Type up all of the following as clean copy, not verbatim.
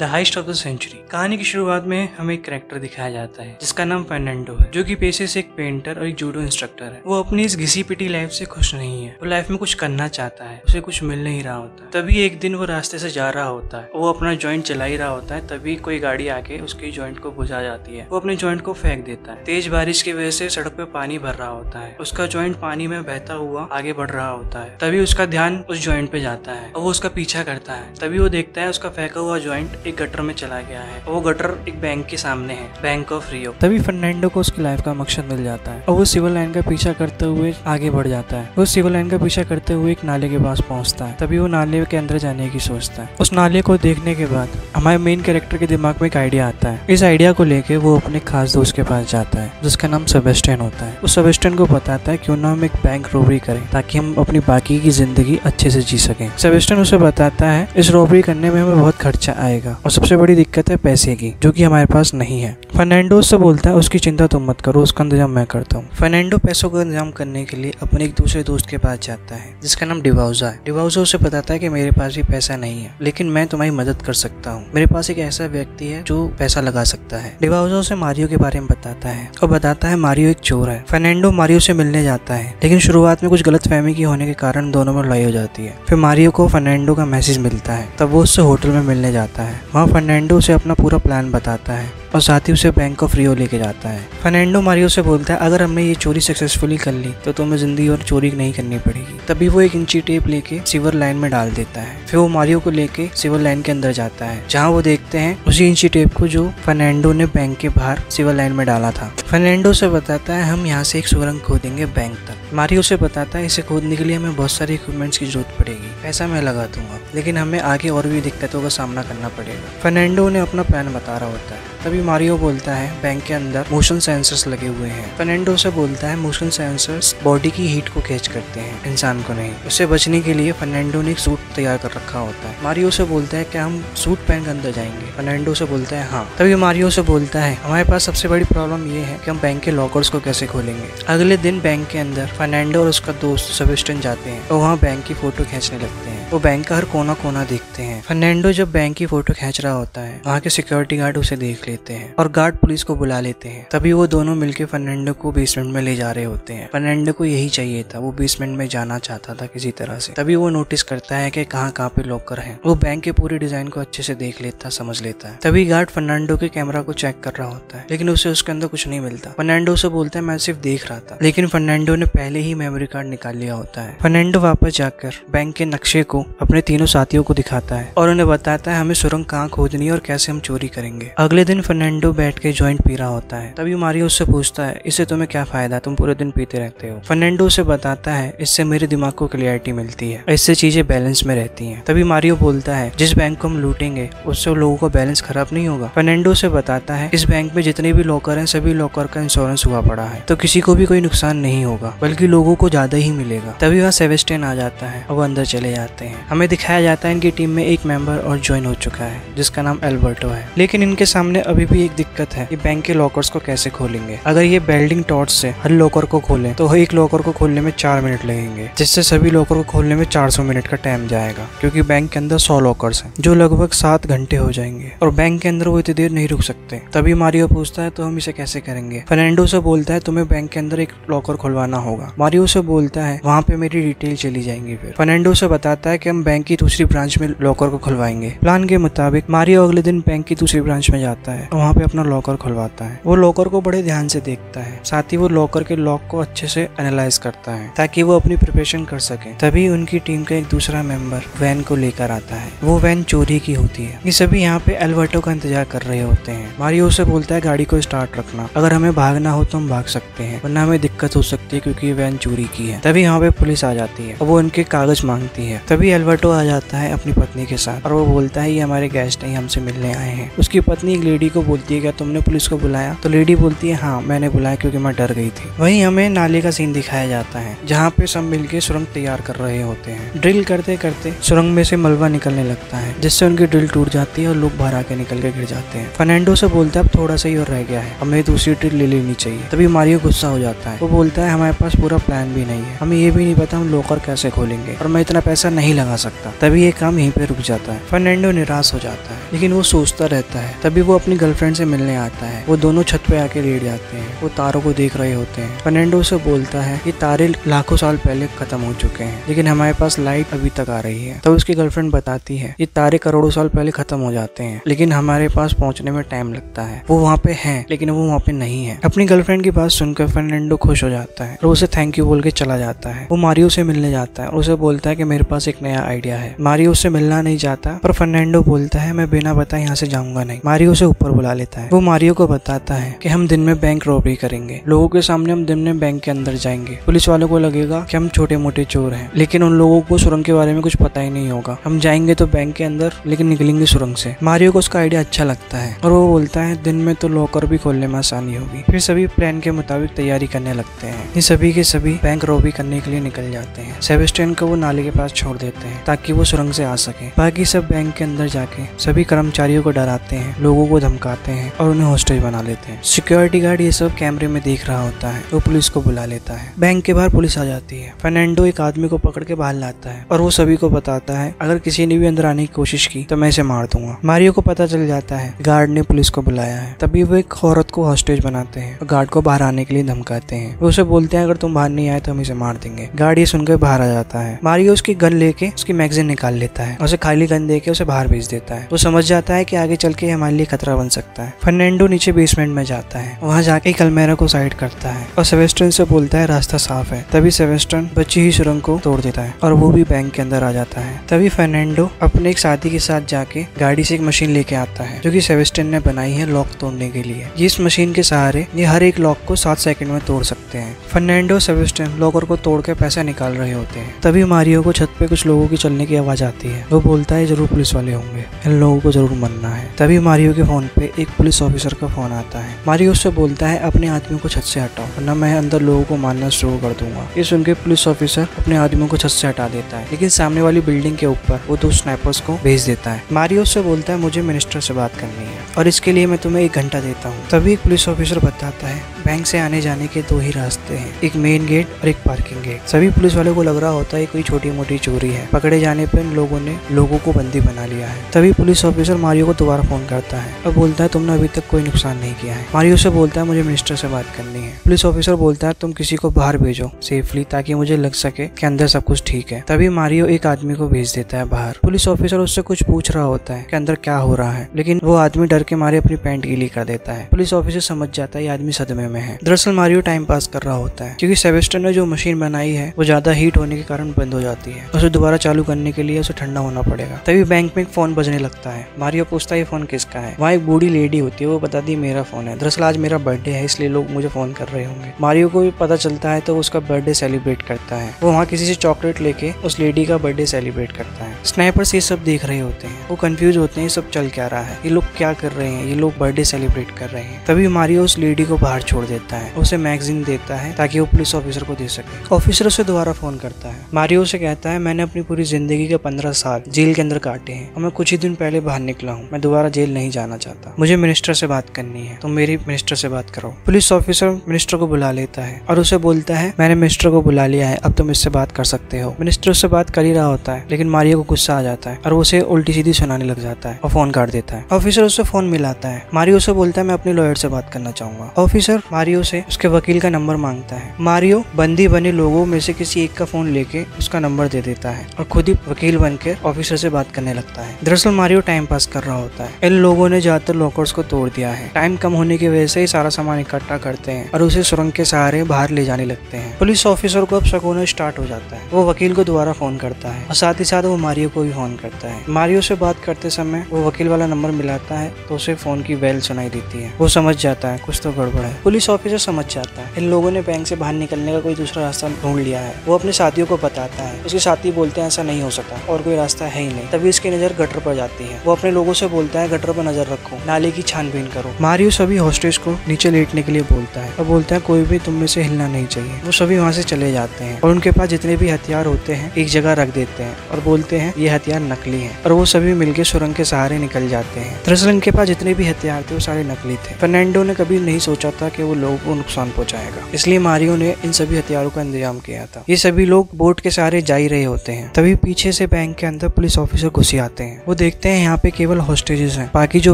The heist of the century. कहानी की शुरुआत में हमें एक कैरेक्टर दिखाया जाता है जिसका नाम फर्नांडो है, जो कि पेशे से एक पेंटर और एक जूडो इंस्ट्रक्टर है। वो अपनी इस घिसी पिटी लाइफ से खुश नहीं है। वो लाइफ में कुछ करना चाहता है, उसे कुछ मिल नहीं रहा होता। तभी एक दिन वो रास्ते से जा रहा होता है, वो अपना जॉइंट चला ही रहा होता है, तभी कोई गाड़ी आके उसके जॉइंट को बुझा जाती है। वो अपने जॉइंट को फेंक देता है। तेज बारिश की वजह से सड़क पे पानी भर रहा होता है। उसका जॉइंट पानी में बहता हुआ आगे बढ़ रहा होता है। तभी उसका ध्यान उस जॉइंट पे जाता है और वो उसका पीछा करता है। तभी वो देखता है उसका फेंका हुआ जॉइंट एक गटर में चला गया है और वो गटर एक बैंक के सामने है, बैंक ऑफ रियो। तभी फर्नांडो को उसकी लाइफ का मकसद मिल जाता है और वो सिविल लाइन का पीछा करते हुए आगे बढ़ जाता है। वो सिविल लाइन का पीछा करते हुए एक नाले के पास पहुंचता है। तभी वो नाले के अंदर जाने की सोचता है। उस नाले को देखने के बाद हमारे मेन कैरेक्टर के दिमाग में एक आइडिया आता है। इस आइडिया को लेके वो अपने खास दोस्त के पास जाता है जिसका नाम सेबेस्टियन होता है। उस सेबेस्टियन को बताता है क्यों ना हम एक बैंक रॉबरी करें ताकि हम अपनी बाकी की जिंदगी अच्छे से जी सकें। सेबेस्टियन उसे बताता है इस रॉबरी करने में हमें बहुत खर्चा आएगा और सबसे बड़ी दिक्कत है पैसे की, जो कि हमारे पास नहीं है। फर्नांडो उससे बोलता है उसकी चिंता तुम मत करो, उसका इंतजाम मैं करता हूँ। फर्नांडो पैसों का इंतजाम करने के लिए अपने एक दूसरे दोस्त के पास जाता है जिसका नाम डिवाउजा है। डिवाउजा उसे बताता है कि मेरे पास भी पैसा नहीं है, लेकिन मैं तुम्हारी मदद कर सकता हूँ। मेरे पास एक ऐसा व्यक्ति है जो पैसा लगा सकता है। डिवाउजा उसे मारियो के बारे में बताता है और बताता है मारियो एक चोर है। फर्नांडो मारियो से मिलने जाता है, लेकिन शुरुआत में कुछ गलतफहमी की होने के कारण दोनों में लड़ाई हो जाती है। फिर मारियो को फर्नांडो का मैसेज मिलता है, तब वो उससे होटल में मिलने जाता है। वहाँ फर्नांडो उसे अपना पूरा प्लान बताता है और साथ ही उसे बैंक ऑफ रियो लेके जाता है। फर्नांडो मारियो से बोलता है अगर हमने ये चोरी सक्सेसफुली कर ली तो तुम्हें जिंदगी और चोरी नहीं करनी पड़ेगी। तभी वो एक इंची टेप लेके सिवर लाइन में डाल देता है। फिर वो मारियो को लेके सिवर लाइन के अंदर जाता है, जहाँ वो देखते हैं उसी इंची टेप को जो फर्नांडो ने बैंक के बाहर सिवर लाइन में डाला था। फर्नांडो से बताता है हम यहाँ से एक सुरंग खोदेंगे बैंक तक। मारियो से बताता है इसे खोदने के लिए हमें बहुत सारे इक्विपमेंट्स की जरूरत पड़ेगी, पैसा मैं लगा दूंगा, लेकिन हमें आगे और भी दिक्कतों का सामना करना पड़ेगा। फर्नांडो ने अपना प्लान बता रहा होता है। तभी मारियो बोलता है बैंक के अंदर मोशन सेंसर्स लगे हुए हैं। फर्नांडो से बोलता है मोशन सेंसर्स बॉडी की हीट को कैच करते हैं, इंसान को नहीं। उससे बचने के लिए फर्नांडो ने एक सूट तैयार कर रखा होता है। मारियो से बोलता है क्या हम सूट पहन कर अंदर जाएंगे? फर्नांडो से बोलता है हाँ। तभी मारियो से बोलता है हमारे पास सबसे बड़ी प्रॉब्लम ये है कि हम बैंक के लॉकर्स को कैसे खोलेंगे। अगले दिन बैंक के अंदर फर्नांडो और उसका दोस्त सेबेस्टियन जाते हैं और वहाँ बैंक की फोटो खींचने लगते हैं। वो बैंक का हर कोना कोना देखते हैं। फर्नांडो जब बैंक की फोटो खींच रहा होता है, वहाँ के सिक्योरिटी गार्ड उसे देख लेते हैं और गार्ड पुलिस को बुला लेते हैं। तभी वो दोनों मिलकर फर्नांडो को बेसमेंट में ले जा रहे होते हैं। फर्नांडो को यही चाहिए था, वो बेसमेंट में जाना चाहता था किसी तरह से। तभी वो नोटिस करता है कि कहाँ पे लॉकर है। वो बैंक के पूरे डिजाइन को अच्छे से देख लेता, समझ लेता है। तभी गार्ड फर्नांडो के कैमरा को चेक कर रहा होता है, लेकिन उसे उसके अंदर कुछ नहीं मिलता। फर्नांडो से बोलता है मैं सिर्फ देख रहा था, लेकिन फर्नांडो ने पहले ही मेमोरी कार्ड निकाल लिया होता है। फर्नांडो वापस जाकर बैंक के नक्शे को अपने तीनों साथियों को दिखाता है और उन्हें बताता है हमें सुरंग कहाँ खोदनी है और कैसे हम चोरी करेंगे। अगले दिन फर्नांडो बैठ के जॉइंट पी रहा होता है। तभी मारियो उससे पूछता है इससे तुम्हें क्या फायदा, तुम पूरे दिन पीते रहते हो। फर्नांडो उसे बताता है इससे मेरे दिमाग को क्लियरिटी मिलती है, इससे चीजें बैलेंस में रहती हैं। तभी मारियो बोलता है जिस बैंक को हम लूटेंगे उससे लोगों का बैलेंस खराब नहीं होगा। फर्नांडो से बताता है इस बैंक में जितने भी लॉकर हैं सभी लॉकर का इंश्योरेंस हुआ पड़ा है, तो किसी को भी कोई नुकसान नहीं होगा, बल्कि लोगों को ज्यादा ही मिलेगा। तभी वहाँ सेबेस्टियन आ जाता है और वो अंदर चले जाते हैं। हमें दिखाया जाता है इनकी टीम में एक मेंबर और ज्वाइन हो चुका है जिसका नाम एल्बर्टो है, लेकिन इनके सामने अभी भी एक दिक्कत है कि बैंक के लॉकर्स को कैसे खोलेंगे। अगर ये बेल्डिंग टॉर्च से हर लॉकर को खोलें तो एक लॉकर को खोलने में 4 मिनट लगेंगे, जिससे सभी लॉकर को खोलने में 400 मिनट का टाइम जाएगा, क्योंकि बैंक के अंदर 100 लॉकर्स हैं जो लगभग 7 घंटे हो जाएंगे और बैंक के अंदर वो इतनी देर नहीं रुक सकते। तभी मारियो पूछता है तो हम इसे कैसे करेंगे? फर्नांडो से बोलता है तुम्हें बैंक के अंदर एक लॉकर खुलवाना होगा। मारियो से बोलता है वहाँ पे मेरी डिटेल चली जाएंगी। फिर फर्नांडो से बताता है कि हम बैंक की दूसरी ब्रांच में लॉकर को खुलवाएंगे। प्लान के मुताबिक मारियो अगले दिन बैंक की दूसरी ब्रांच में जाता है और वहाँ पे अपना लॉकर खुलवाता है। वो लॉकर को बड़े ध्यान से देखता है, साथ ही वो लॉकर के लॉक को अच्छे से एनालाइज करता है ताकि वो अपनी प्रिपरेशन कर सके। तभी उनकी टीम का एक दूसरा मेंबर वैन को लेकर आता है। वो वैन चोरी की होती है। ये सभी यहाँ पे एल्बर्टो का इंतजार कर रहे होते हैं। मारियो से बोलता है गाड़ी को स्टार्ट रखना, अगर हमें भागना हो तो हम भाग सकते हैं, वरना हमें दिक्कत हो सकती है क्योंकि ये वैन चोरी की है। तभी यहाँ पे पुलिस आ जाती है और वो उनके कागज मांगती है। तभी एल्बर्टो आ जाता है अपनी पत्नी के साथ और वो बोलता है ये हमारे गेस्ट हैं, हमसे मिलने आए हैं। उसकी पत्नी एक लेडी को बोलती है क्या तुमने पुलिस को बुलाया? तो लेडी बोलती है हाँ मैंने बुलाया क्योंकि मैं डर गई थी। वहीं हमें नाले का सीन दिखाया जाता है जहाँ पे सब मिलके सुरंग तैयार कर रहे होते हैं। ड्रिल करते करते सुरंग में से मलबा निकलने लगता है, जिससे उनकी ड्रिल टूट जाती है और लोग बाहर आके निकल के गिर जाते हैं। फर्नांडो से बोलता है अब थोड़ा सा ही और रह गया है, हमें दूसरी ड्रिल ले लेनी चाहिए। तभी मारियो गुस्सा हो जाता है। वो बोलता है हमारे पास पूरा प्लान भी नहीं है, हमें ये भी नहीं पता हम लॉकर कैसे खोलेंगे और मैं इतना पैसा नहीं नहीं लगा सकता। तभी ये काम यहीं पे रुक जाता है। फर्नांडो निराश हो जाता है, लेकिन वो सोचता रहता है। तभी वो अपनी गर्लफ्रेंड से मिलने आता है। वो दोनों छत पे आके लेट जाते हैं। वो तारों को देख रहे होते हैं। फर्नांडो उसे बोलता है ये तारे लाखों साल पहले खत्म हो चुके हैं, लेकिन हमारे पास लाइट अभी तक आ रही है। तो उसकी गर्लफ्रेंड बताती है ये तारे करोड़ों साल पहले खत्म हो जाते हैं, लेकिन हमारे पास पहुंचने में टाइम लगता है। वो वहाँ पे है, लेकिन वो वहाँ पे नहीं है। अपनी गर्लफ्रेंड की बात सुनकर फर्नांडो खुश हो जाता है और उसे थैंक यू बोल के चला जाता है। वो मारियो से मिलने जाता है और उसे बोलता है कि मेरे पास एक नया आइडिया है। मारियो उससे मिलना नहीं चाहता, पर फर्नांडो बोलता है मैं बिना बताए यहाँ से जाऊंगा नहीं। मारियो उसे ऊपर बुला लेता है। वो मारियो को बताता है कि हम दिन में बैंक रॉबरी करेंगे, लोगों के सामने हम दिन में बैंक के अंदर जाएंगे। पुलिस वालों को लगेगा कि हम छोटे मोटे चोर हैं, लेकिन उन लोगों को सुरंग के बारे में कुछ पता ही नहीं होगा। हम जाएंगे तो बैंक के अंदर, लेकिन निकलेंगे सुरंग से। मारियो को उसका आइडिया अच्छा लगता है और वो बोलता है दिन में तो लॉकर भी खोलने में आसानी होगी। फिर सभी प्लान के मुताबिक तैयारी करने लगते हैं। ये सभी के सभी बैंक रॉबरी करने के लिए निकल जाते हैं। सेबेस्टियन को वो नाले के पास छोड़ देते हैं ताकि वो सुरंग से आ सके। बाकी सब बैंक के अंदर जाके सभी कर्मचारियों को डराते हैं, लोगों को धमकाते हैं और उन्हें हॉस्टेज बना लेते हैं। सिक्योरिटी गार्ड ये सब कैमरे में देख रहा होता है। वो पुलिस को बुला लेता है। बैंक के बाहर पुलिस आ जाती है। फर्नांडो एक आदमी को पकड़ के बाहर लाता है और वो सभी को बताता है अगर किसी ने भी अंदर आने की कोशिश की तो मैं इसे मार दूंगा। मारियो को पता चल जाता है गार्ड ने पुलिस को बुलाया है। तभी वो एक औरत को हॉस्टेज बनाते हैं और गार्ड को बाहर आने के लिए धमकाते हैं। वो उसे बोलते हैं अगर तुम बाहर नहीं आए तो हम इसे मार देंगे। गार्ड ये सुनकर बाहर आ जाता है। मारियो उसकी गन लेके उसकी मैगजीन निकाल लेता है और उसे खाली गन देके उसे बाहर भेज देता है। वो समझ जाता है कि आगे चल के हमारे लिए खतरा बन सकता है। फर्नांडो नीचे बेसमेंट में जाता है। वहाँ जाके कलमेरा को साइड करता है और सेबेस्टियन से बोलता है रास्ता साफ है। तभी सेबेस्टियन बची ही सुरंग को तोड़ देता है और वो भी बैंक के अंदर आ जाता है। तभी फर्नांडो अपने एक साथी के साथ जाके गाड़ी से एक मशीन लेके आता है जो कि सेबेस्टियन ने बनाई है लॉक तोड़ने के लिए। इस मशीन के सहारे ये हर एक लॉक को 7 सेकंड में तोड़ सकते हैं। फर्नांडो सेबेस्टियन लॉकर को तोड़ के पैसा निकाल रहे होते हैं। तभी मारियो को छत पे कुछ लोगों की चलने की आवाज आती है। वो बोलता है जरूर पुलिस वाले होंगे, इन लोगों को जरूर मरना है। तभी मारियो के फोन पे एक पुलिस ऑफिसर का फोन आता है। मारियो उससे बोलता है अपने आदमियों को छत से हटाओ वरना मैं अंदर लोगों को मारना शुरू कर दूंगा। ये सुनकर पुलिस ऑफिसर अपने आदमियों को छत से हटा देता है, लेकिन सामने वाली बिल्डिंग के ऊपर वो 2 स्नाइपर्स को भेज देता है। मारियो उससे बोलता है मुझे मिनिस्टर से बात करनी है और इसके लिए मैं तुम्हें 1 घंटा देता हूँ। तभी एक पुलिस ऑफिसर बताता है बैंक से आने जाने के 2 ही रास्ते हैं, एक मेन गेट और एक पार्किंग गेट। सभी पुलिस वालों को लग रहा होता है कोई छोटी मोटी चोरी है। पकड़े जाने पर इन लोगों ने लोगों को बंदी बना लिया है। तभी पुलिस ऑफिसर मारियो को दोबारा फोन करता है और बोलता है तुमने अभी तक कोई नुकसान नहीं किया है। मारियो से बोलता है मुझे मिनिस्टर से बात करनी है। पुलिस ऑफिसर बोलता है तुम किसी को बाहर भेजो सेफली ताकि मुझे लग सके कि अंदर सब कुछ ठीक है। तभी मारियो एक आदमी को भेज देता है बाहर। पुलिस ऑफिसर उससे कुछ पूछ रहा होता है कि अंदर क्या हो रहा है, लेकिन वो आदमी डर के मारे अपनी पैंट गीली कर देता है। पुलिस ऑफिसर समझ जाता है ये आदमी सदमे में है। दरअसल मारियो टाइम पास कर रहा होता है क्योंकि सेबेस्टियन ने जो मशीन बनाई है वो ज्यादा हीट होने के कारण बंद हो जाती है। उसे दोबारा चालू करने के लिए उसे ठंडा होना पड़ेगा। तभी बैंक में एक फोन बजने लगता है। मारियो पूछता है ये फोन किसका है। वहाँ एक बूढ़ी लेडी होती है, वो बताती है मेरा फोन है। दरअसल आज मेरा बर्थडे है इसलिए लोग मुझे फोन कर रहे होंगे। मारियो को भी पता चलता है तो उसका बर्थडे सेलिब्रेट करता है। वो वहाँ किसी से चॉकलेट लेके उस लेडी का बर्थडे सेलिब्रेट करता है। स्नाइपर्स ये सब देख रहे होते हैं। वो कंफ्यूज होते हैं सब चल क्या रहा है, ये लोग क्या कर रहे हैं, ये लोग बर्थडे सेलिब्रेट कर रहे हैं। तभी मारियो उस लेडी को बाहर छोड़ देता है, उसे मैगजीन देता है ताकि वो पुलिस ऑफिसर को दे सके। ऑफिसर उसे दोबारा फोन करता है। मारियो से कहता है मैंने अपनी पूरी जिंदगी के 15 साल जेल के अंदर काटे हैं और मैं कुछ ही दिन पहले बाहर निकला हूँ। मैं दोबारा जेल नहीं जाना चाहता। मुझे मिनिस्टर से बात करनी है, तुम मेरी मिनिस्टर से बात करो। पुलिस ऑफिसर मिनिस्टर को बुला लेता है और उसे बोलता है मैंने मिनिस्टर को बुला लिया है, अब तुम इससे बात कर सकते हो। मिनिस्टर उससे बात कर ही रहा होता है, लेकिन मारियो को गुस्सा आ जाता है और उसे उल्टी सीधी सुनाने लग जाता है और फोन काट देता है। ऑफिसर उससे फोन मिलाता है। मारियो से बोलता है मैं अपने लॉयर से बात करना चाहूंगा। ऑफिसर मारियो से उसके वकील का नंबर मांगता है। मारियो बंदी बने लोगों में से किसी एक का फोन लेके उसका नंबर दे देता है और खुद ही वकील बनकर ऑफिसर से बात करने लगता है। दरअसल मारियो टाइम पास कर रहा होता है। इन लोगों ने ज्यादातर लॉकर्स को तोड़ दिया है। टाइम कम होने की वजह से ही सारा सामान इकट्ठा करते हैं और उसे सुरंग के सहारे बाहर ले जाने लगते हैं। पुलिस ऑफिसर को अब शक होना स्टार्ट हो जाता है। वो वकील को दोबारा फोन करता है और साथ ही साथ वो मारियो को भी फोन करता है। मारियो से बात करते समय वो वकील वाला नंबर मिलाता है तो उसे फोन की बेल सुनाई देती है। वो समझ जाता है कुछ तो गड़बड़ है। पुलिस ऑफिसर समझ जाता है इन लोगों ने बैंक से बाहर निकलने का कोई दूसरा रास्ता ढूंढ लिया है। वो अपने साथियों को बताता है। उसके साथी बोलते हैं ऐसा नहीं हो सकता और कोई रास्ता है ही नहीं। तभी उसकी नजर गटर पर जाती है। वो अपने लोगों से बोलता है गटर पर नजर रखो, नाले की छानबीन करो। मारियो सभी हॉस्टेज को नीचे लेटने के लिए बोलता है और बोलता है कोई भी तुम में से हिलना नहीं चाहिए। वो सभी वहाँ से चले जाते हैं और उनके पास जितने भी हथियार होते हैं एक जगह रख देते हैं और बोलते हैं ये हथियार नकली हैं और वो सभी मिलकर सुरंग के सहारे निकल जाते हैं। दरअसल उनके पास जितने भी हथियार थे वो सारे नकली थे। फर्नांडो ने कभी नहीं सोचा था कि वो लोगों को नुकसान पहुंचाएगा, इसलिए मारियो ने इन सभी हथियारों का इंतजाम किया था। ये सभी लोग बोट के सहारे जा ही रहे होते हैं हैं। तभी पीछे से बैंक के अंदर पुलिस ऑफिसर घुस आते हैं। वो देखते हैं यहाँ पे केवल हॉस्टेजेस हैं, बाकी जो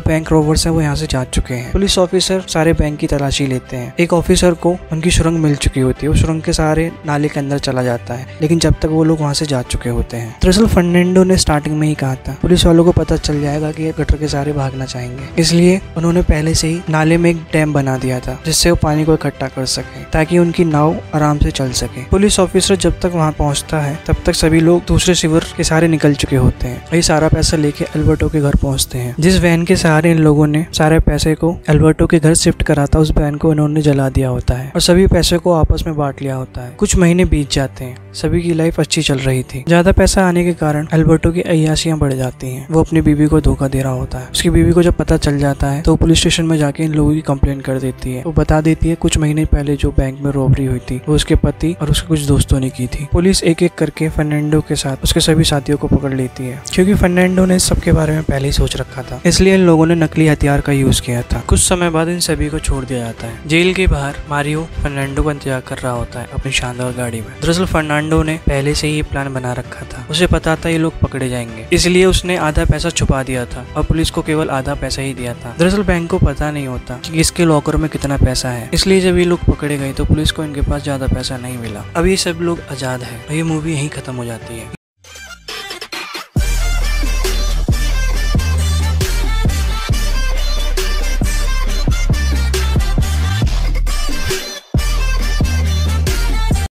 बैंक रोवर्स हैं वो यहाँ से जा चुके हैं। पुलिस ऑफिसर सारे बैंक की तलाशी लेते हैं। एक ऑफिसर को उनकी सुरंग मिल चुकी होती है, वो सुरंग के सहारे नाले के अंदर चला जाता है, लेकिन जब तक वो लोग वहाँ से जा चुके होते हैं। दरअसल फर्नांडो ने स्टार्टिंग में ही कहा था पुलिस वालों को पता चल जाएगा कि ये गटर के सहारे भागना चाहेंगे, इसलिए उन्होंने पहले से ही नाले में एक डैम बना दिया था जिससे वो पानी को इकट्ठा कर सके ताकि उनकी नाव आराम से चल सके। पुलिस ऑफिसर जब तक वहाँ पहुँचता है तब तक सभी लोग दूसरे सिवर के सहारे निकल चुके होते हैं। ये सारा पैसा लेके अल्बर्टो के घर पहुँचते हैं। जिस वैन के सहारे इन लोगों ने सारे पैसे को अल्बर्टो के घर शिफ्ट करा था, उस वैन को इन्होंने जला दिया होता है और सभी पैसे को आपस में बांट लिया होता है। कुछ महीने बीत जाते हैं, सभी की लाइफ अच्छी चल रही थी। ज्यादा पैसा आने के कारण अल्बर्टो की अय्याशियां बढ़ जाती हैं। वो अपनी बीवी को धोखा दे रहा होता है। उसकी बीवी को जब पता चल जाता है तो पुलिस स्टेशन में जाके इन लोगों की कंप्लेंट कर देती है। वो बता देती है कुछ महीने पहले जो बैंक में रॉबरी हुई थी वो उसके पति और उसके कुछ दोस्तों ने की थी। पुलिस एक एक करके फर्नांडो के साथ उसके सभी साथियों को पकड़ लेती है। क्योंकि फर्नांडो ने इस सब के बारे में पहले ही सोच रखा था, इसलिए इन लोगों ने नकली हथियार का यूज किया था। कुछ समय बाद इन सभी को छोड़ दिया जाता है। जेल के बाहर मारियो फर्नांडो का इंतजार कर रहा होता है अपनी शानदार गाड़ी में। दरअसल फर्नांडो ने पहले से ही ये प्लान बना रखा था। उसे पता था ये लोग पकड़े जाएंगे, इसलिए उसने आधा पैसा छुपा दिया था और पुलिस को केवल आधा पैसा ही दिया था। दरअसल बैंक को पता नहीं होता कि इसके लॉकर में कितना पैसा है, इसलिए जब ये लोग पकड़े गए तो पुलिस को इनके पास ज्यादा पैसा नहीं मिला। अब ये सब लोग आजाद है और ये मूवी यहीं खत्म हो जाती है।